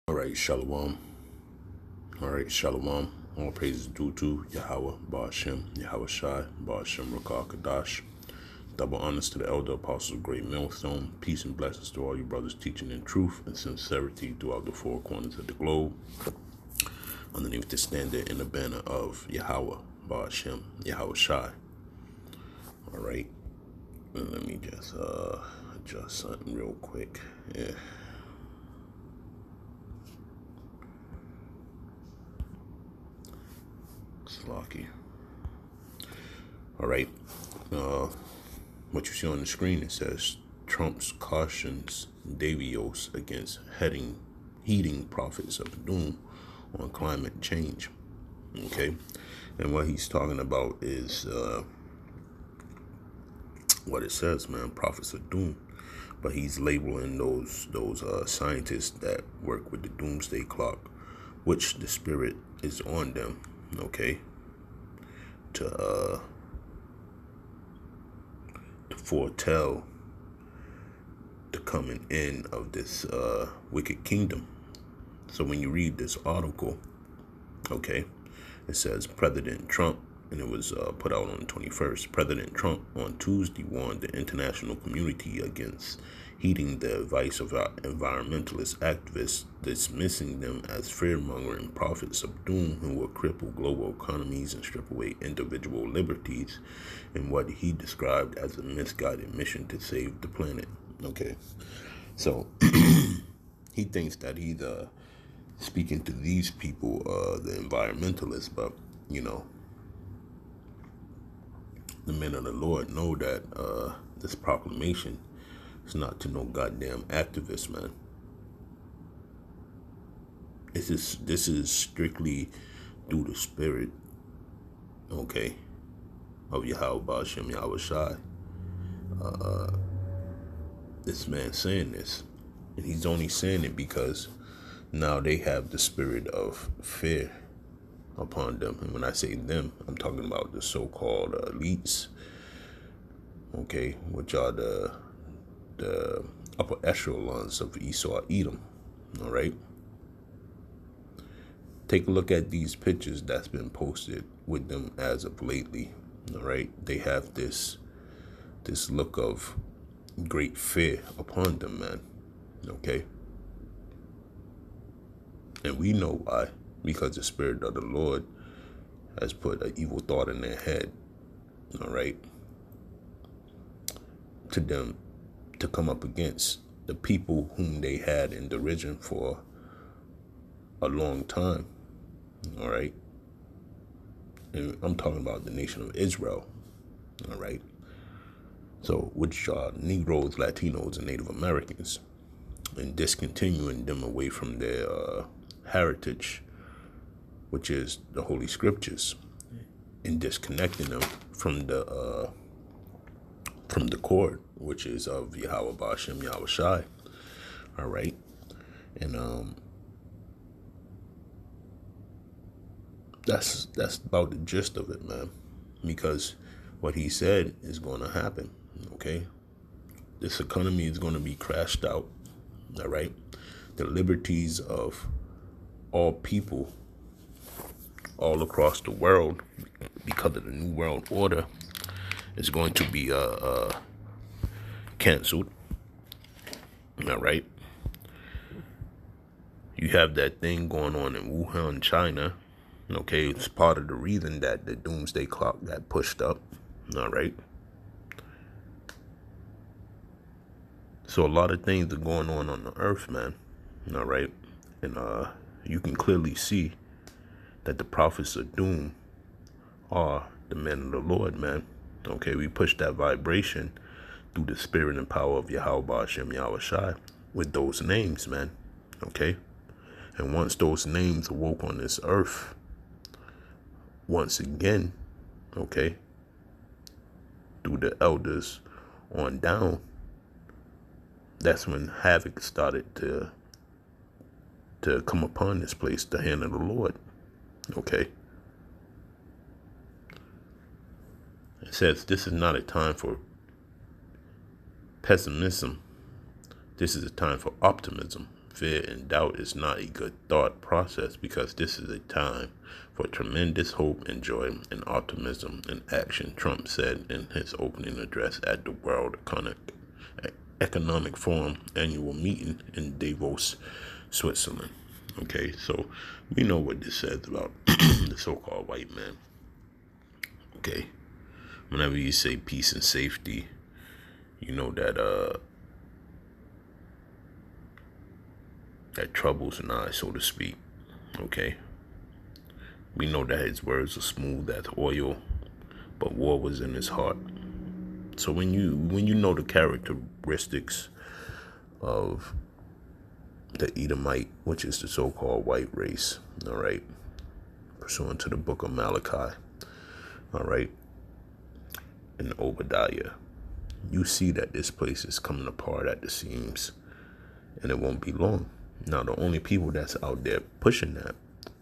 All right, Shalom. All right, Shalom. All praises due to Yahweh, Ba'ashem, Yahweh Shai, Ba'ashem, Rakah, Kadash. Double honors to the elder apostles of Great Millstone. Peace and blessings to all you brothers teaching in truth and sincerity throughout the four corners of the globe. Underneath the standard and the banner of Yahweh, Ba'ashem, Yahweh Shai. All right. And let me just adjust something real quick. Yeah. Slocky. All right. What you see on the screen, it says Trump's cautions Davios against heeding prophets of doom on climate change. Okay. And what he's talking about is what it says, man, prophets of doom. But he's labeling those scientists that work with the doomsday clock, which the spirit is on them, okay, to foretell the coming in of this wicked kingdom. So when you read this article, okay, it says President Trump, and it was put out on the 21st. President Trump on Tuesday warned the international community against heeding the advice of our environmentalist activists, dismissing them as fear-mongering prophets of doom who will cripple global economies and strip away individual liberties in what he described as a misguided mission to save the planet. Okay, so he thinks that he's speaking to these people, the environmentalists, but you know, the men of the Lord know that this proclamation is not to no goddamn activist, man. This is strictly through the spirit, okay, of Yahweh Ba'ashem Yahweh Shai. This man saying this, and he's only saying it because now they have the spirit of fear upon them. And when I say them, I'm talking about the so-called elites, okay, which are the upper echelons of Esau Edom. All right, take a look at these pictures that's been posted with them as of lately. All right, they have this look of great fear upon them, man. Okay, and we know why. Because the spirit of the Lord has put an evil thought in their head, all right, to them to come up against the people whom they had in derision for a long time, all right. And I'm talking about the nation of Israel, all right. So, which are Negroes, Latinos, and Native Americans, and discontinuing them away from their heritage, which is the Holy Scriptures, and disconnecting them from the cord, which is of Yahweh Ba'ashem Yahweh Shai. All right, and that's about the gist of it, man. Because what he said is going to happen. Okay, this economy is going to be crashed out. All right, the liberties of all people all across the world, because of the New World Order, is going to be canceled. All right. You have that thing going on in Wuhan, China. Okay, it's part of the reason that the doomsday clock got pushed up. All right. So a lot of things are going on the earth, man. All right, and you can clearly see that the prophets of doom are the men of the Lord, man. Okay, we push that vibration through the spirit and power of Yahweh Ba'ashem Yahweh Shai with those names, man. Okay, and once those names awoke on this earth, once again, okay, through the elders on down, that's when havoc started to come upon this place, the hand of the Lord. Okay. It says this is not a time for pessimism. This is a time for optimism, fear and doubt is not a good thought process, because this is a time for tremendous hope and joy and optimism and action, Trump said in his opening address at the World Economic Forum annual meeting in Davos, Switzerland. Okay, so we know what this says about the so-called white man. Okay, whenever you say peace and safety, you know that that troubles nigh, so to speak. Okay, we know that his words are smooth as oil, but war was in his heart. So when you know the characteristics of the Edomite, which is the so-called white race, all right, pursuant to the book of Malachi, all right, and Obadiah, you see that this place is coming apart at the seams, and it won't be long. Now, the only people that's out there pushing that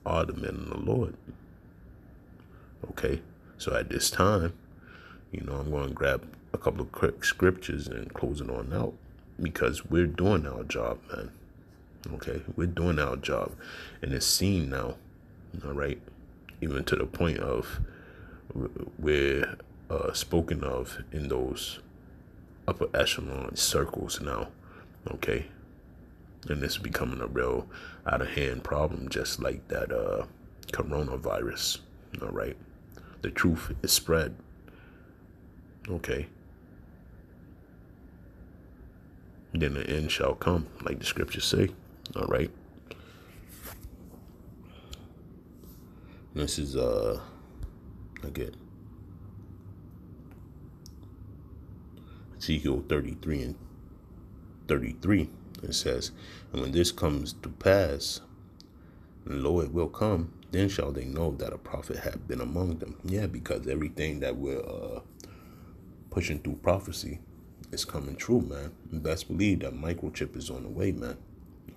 are the men of the Lord. Okay, so at this time, I'm going to grab a couple of quick scriptures and close it on out, because we're doing our job, man. Okay, we're doing our job, and it's seen now, all right, even to the point of we're spoken of in those upper echelon circles now, okay, and it's becoming a real out of hand problem, just like that coronavirus, all right. The truth is spread, okay. Then the end shall come, like the scriptures say, all right. This is again Ezekiel 33 and 33. It says, and when this comes to pass, and lo, it will come, then shall they know that a prophet hath been among them. Yeah, because everything that we're pushing through prophecy is coming true, man. And best believe that microchip is on the way, man.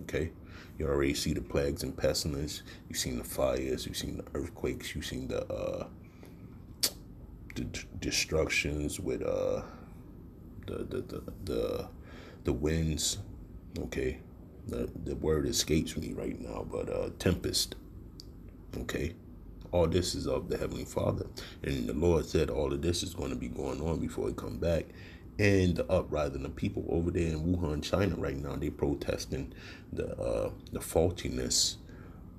Okay, you already see the plagues and pestilence. You've seen the fires. You've seen the earthquakes. You've seen the destructions with the winds. Okay, the word escapes me right now, but tempest. Okay, all this is of the Heavenly Father, and the Lord said all of this is going to be going on before He come back. And the uprising of people over there in Wuhan, China, right now, they protesting the faultiness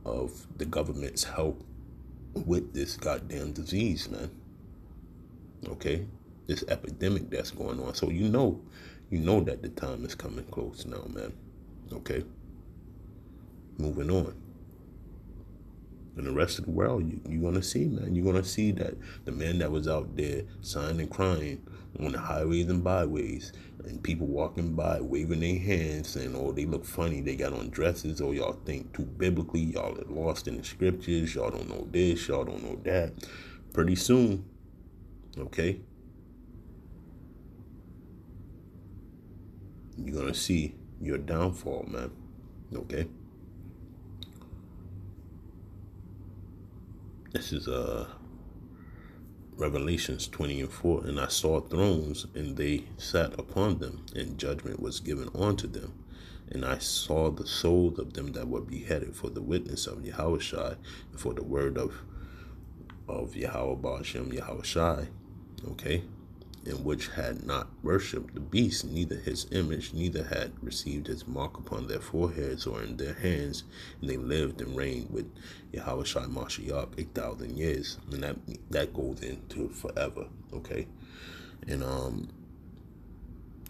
of the government's help with this goddamn disease, man. Okay, this epidemic that's going on. So you know that the time is coming close now, man. Okay, moving on. In the rest of the world, you're going to see, man. You're going to see that the man that was out there sighing and crying on the highways and byways, and people walking by waving their hands saying, oh, they look funny, they got on dresses, or y'all think too biblically, y'all are lost in the scriptures, y'all don't know this, y'all don't know that. Pretty soon, okay, you're going to see your downfall, man. Okay. This is Revelations 20:4. And I saw thrones, and they sat upon them, and judgment was given unto them. And I saw the souls of them that were beheaded for the witness of Yahushua, and for the word of Yahweh Ba'ashem Yahushua, okay, and which had not worshipped the beast, neither his image, neither had received his mark upon their foreheads or in their hands, and they lived and reigned with Yahushua Mashiach 1,000 years, and that goes into forever, okay. And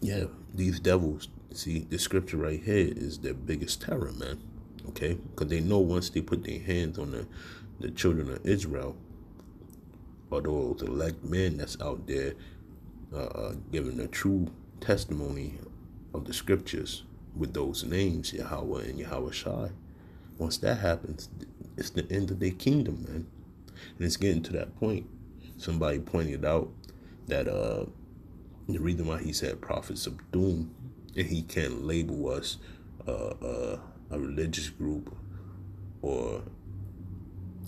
yeah, these devils, see, the scripture right here is their biggest terror, man, okay, because they know once they put their hands on the children of Israel, or those elect men that's out there giving a true testimony of the scriptures with those names, Yahweh and Yahushua. Once that happens, it's the end of their kingdom, man. And it's getting to that point. Somebody pointed out that the reason why he said prophets of doom, and he can't label us a religious group or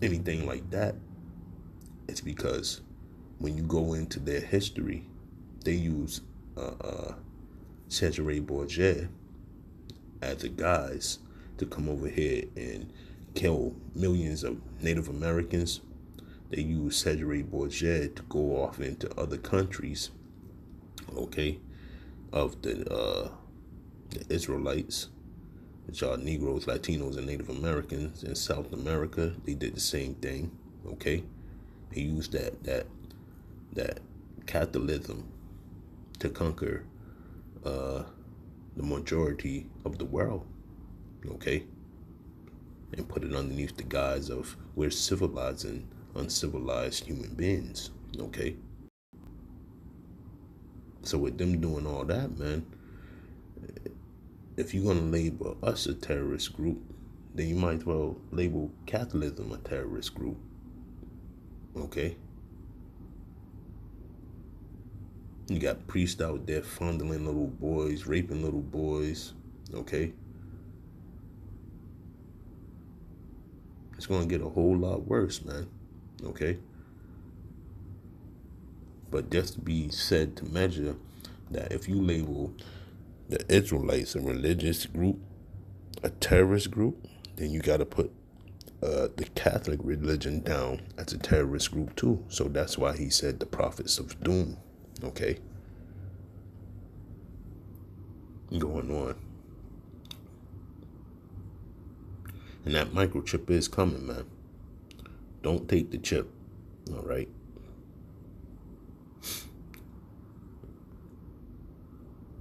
anything like that, it's because when you go into their history, they use Cesare Borgia as a guise to come over here and kill millions of Native Americans. They use Cedric Bourget to go off into other countries, okay, of the Israelites, which are Negroes, Latinos, and Native Americans. In South America, they did the same thing, okay. They used that Catholicism to conquer the majority of the world, okay, and put it underneath the guise of we're civilizing uncivilized human beings, okay. So with them doing all that, man, if you're gonna label us a terrorist group, then you might as well label Catholicism a terrorist group, okay. You got priests out there fondling little boys, raping little boys, okay. It's gonna get a whole lot worse, man, okay. But just to be said to measure that if you label the Israelites a religious group, a terrorist group, then you got to put the Catholic religion down as a terrorist group too. So that's why he said the prophets of doom, okay. Going on. And that microchip is coming, man. Don't take the chip, all right.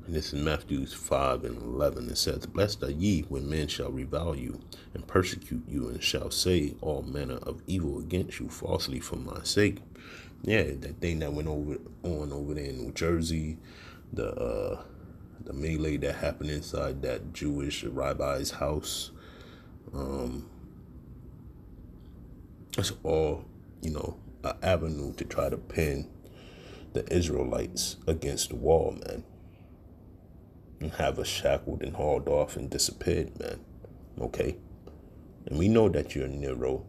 And this is Matthew 5:11. It says, "Blessed are ye when men shall revile you and persecute you, and shall say all manner of evil against you falsely for my sake." Yeah, that thing that went on over there in New Jersey, the melee that happened inside that Jewish rabbi's house. It's all, an avenue to try to pin the Israelites against the wall, man. And have us shackled and hauled off and disappeared, man. Okay? And we know that you're Nero,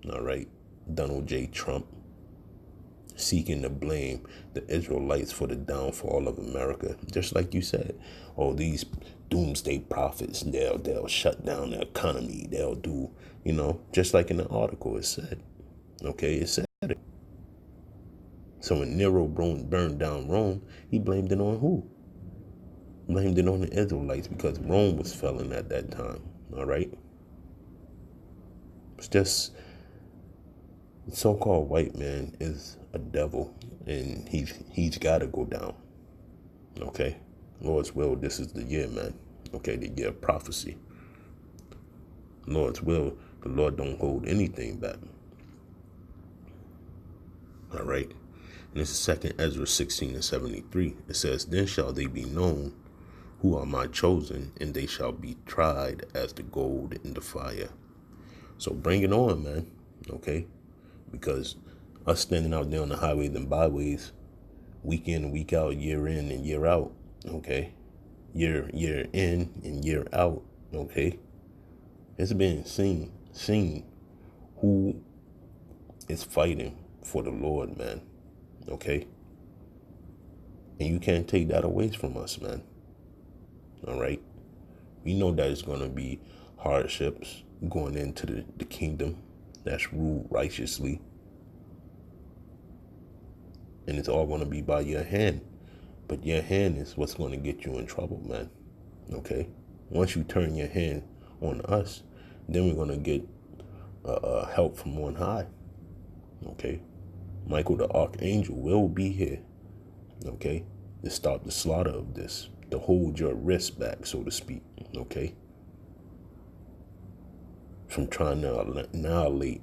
all right? Donald J. Trump, seeking to blame the Israelites for the downfall of America. Just like you said, oh, these doomsday prophets, they'll shut down the economy. They'll do, just like in the article it said. Okay, it said it. So when Nero burned down Rome, he blamed it on who? Blamed it on the Israelites because Rome was falling at that time. All right. It's just the so-called white man is a devil, and he's got to go down. Okay, Lord's will. This is the year, man. Okay, the year of prophecy. Lord's will. The Lord don't hold anything back. All right. And this is 2 Ezra 16:73. It says, "Then shall they be known who are my chosen, and they shall be tried as the gold in the fire." So bring it on, man. Okay? Because us standing out there on the highways and byways, week in and week out, year in and year out, okay? Year in and year out, okay? It's been seen who is fighting for the Lord, man. Okay? And you can't take that away from us, man. All right? We know that it's going to be hardships going into the kingdom that's ruled righteously. And it's all going to be by your hand. But your hand is what's going to get you in trouble, man. Okay? Once you turn your hand on us, then we're going to get help from on high. Okay? Michael the Archangel will be here. Okay? To stop the slaughter of this. To hold your wrist back, so to speak. Okay? From trying to annihilate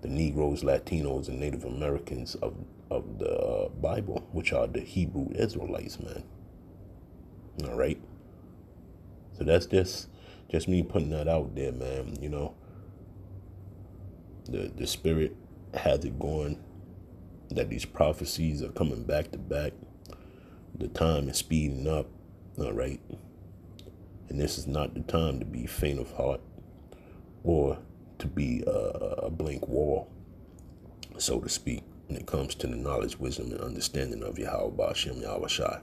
the Negroes, Latinos, and Native Americans of the Bible, which are the Hebrew Israelites, man. All right. So that's just me putting that out there, man. The Spirit has it going that these prophecies are coming back to back. The time is speeding up. All right. And this is not the time to be faint of heart or to be a blank wall, so to speak, when it comes to the knowledge, wisdom, and understanding of Yahweh Ba'ashem Yahweh Shai.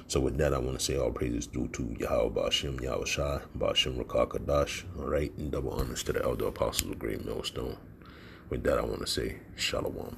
So with that, I want to say all praises due to Yahweh Ba'ashem, Yahweh Shai, Ba'ashem Rakakadash, all right, and double honors to the elder apostles of Great Millstone. With that, I want to say Shalom.